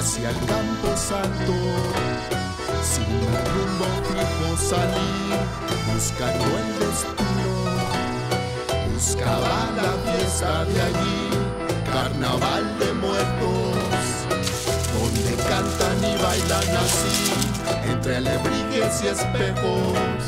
hacia el campo santo. Sin un rumbo fijo salir, buscando el destino. Buscaba la fiesta de allí, carnaval de muertos, donde cantan y bailan así, entre alebrijes y espejos.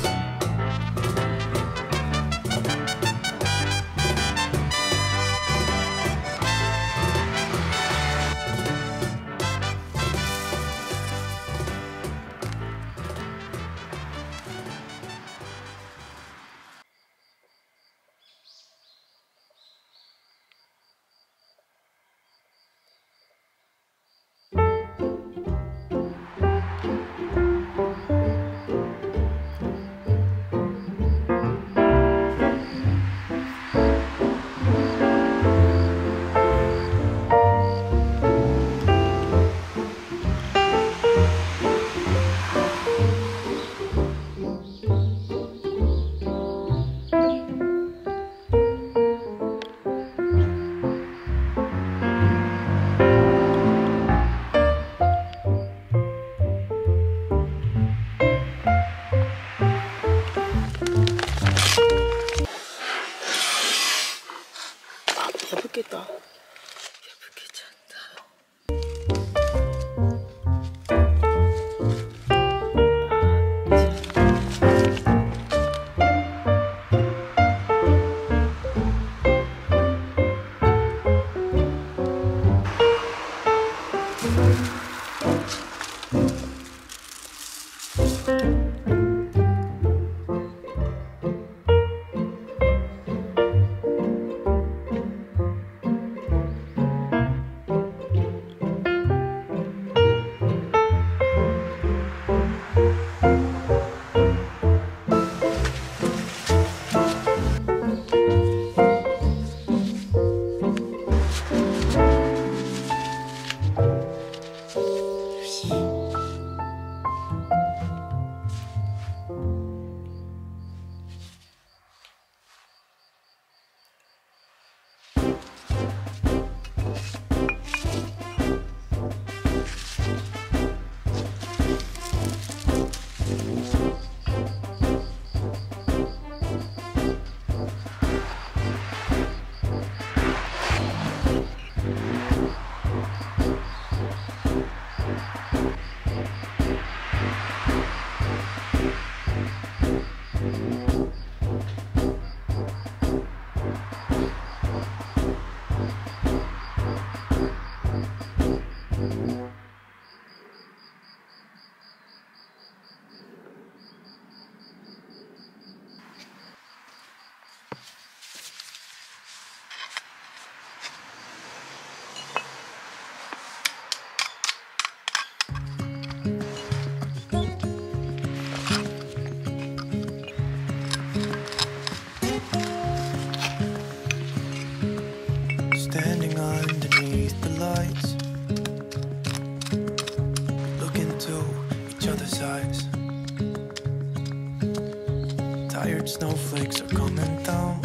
Snowflakes are coming down,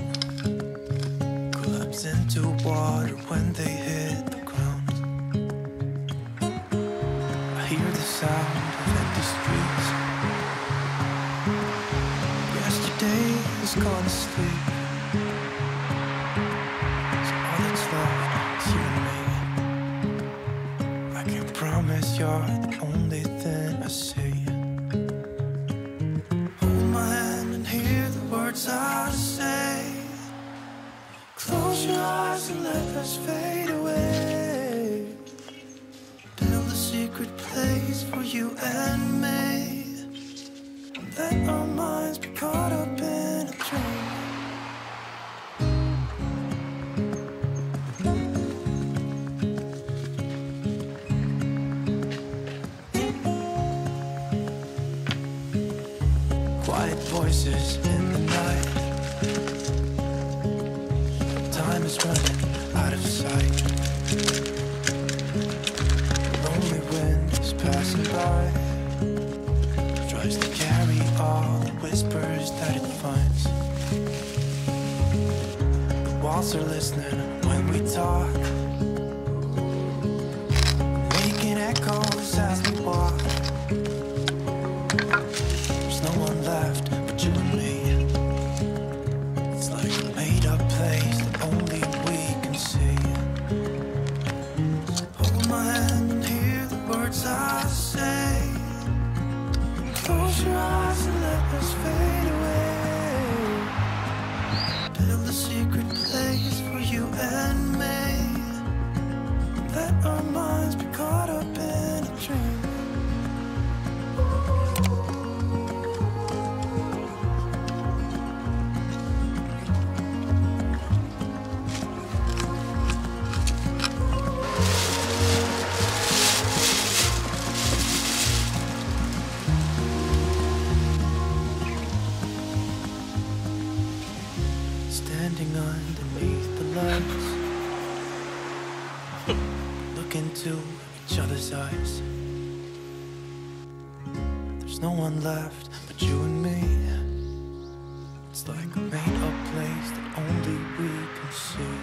collapse into water when they hit the ground. I hear the sound of empty streets. Yesterday is gone to sleep, so all that's left is you and me. I can promise you're the only thing I see. I say, close your eyes and let us fade away. Build a secret place for you and me. Let our minds be caught up in a dream. Quiet voices in the night. Time is running out of sight. The lonely wind is passing by, tries to carry all the whispers that it finds. The walls are listening when we talk, making echo words I say. Close your eyes and let us fade away. Build a secret place for you and me. Let our minds be caught up in a dream. Standing underneath the lights, look into each other's eyes. There's no one left but you and me. It's like a made-up place that only we can see.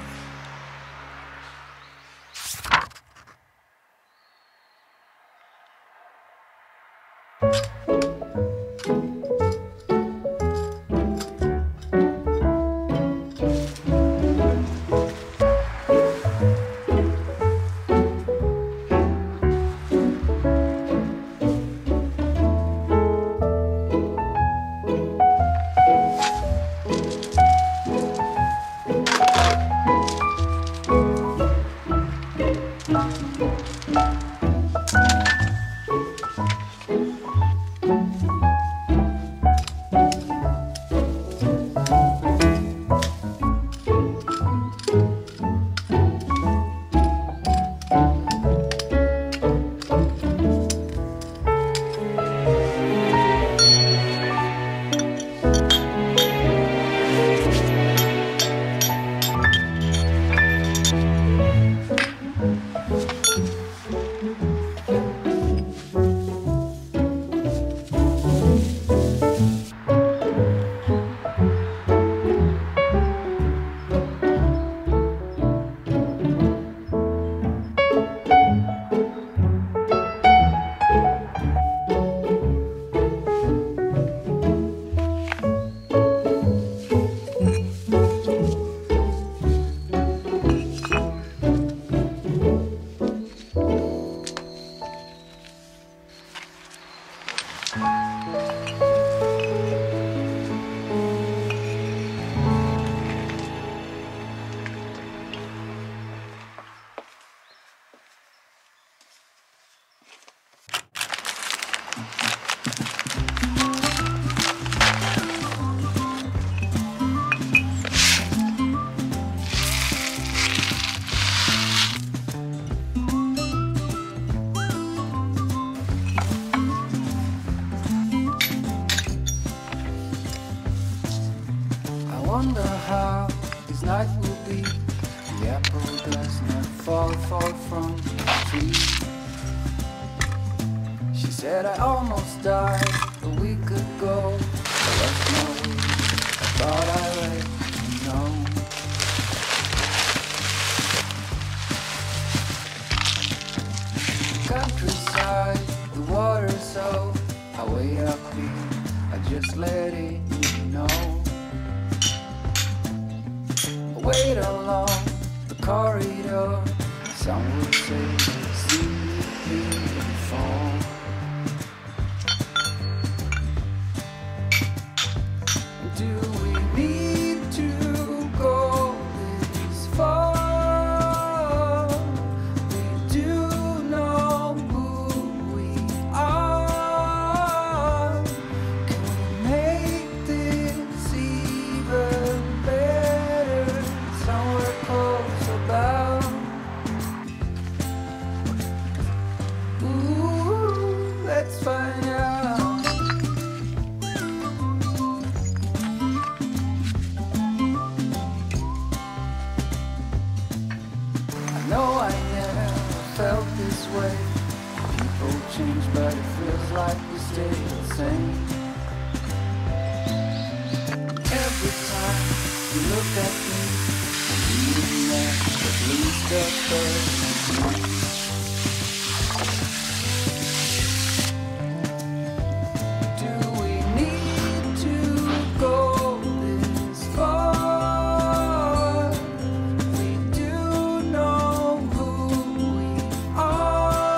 Wonder how this night will be. The apple does not fall far from the tree. She said I almost died a week ago. I lost my way, I thought I let you know. Countryside, the water so way up here, I just let it know. Wait along the corridor, some would say see me fall. Do we need to go this far? We do know who we are. Can we make this even better? Somewhere close about. Ooh, let's find out. I know I never felt this way. People change, but it feels like we stay the same. Every time you look at me, reading at least a third. Do we need to go this far? We do know who we are.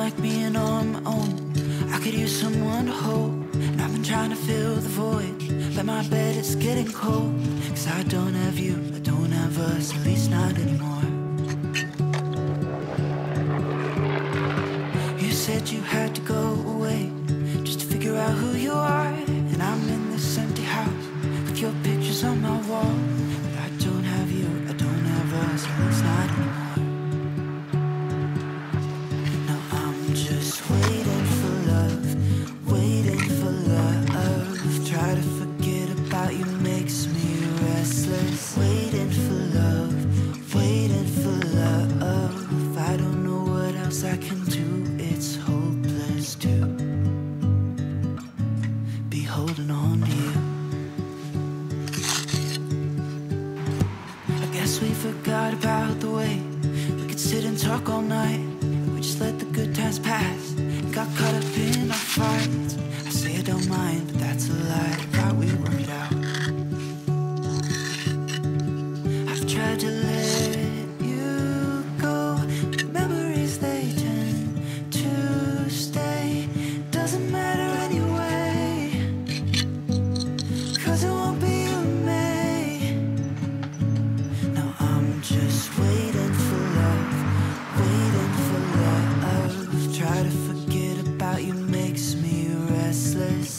like being on my own. I could use someone to hold, and I've been trying to fill the void. But my bed, it's getting cold, 'cause I don't have you, I don't have us, at least not anymore. You said you had to go away, just to figure out who you are. And I'm in this empty house, with your pictures on my wall. But I don't have you, I don't have us, at least not anymore.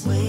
Wait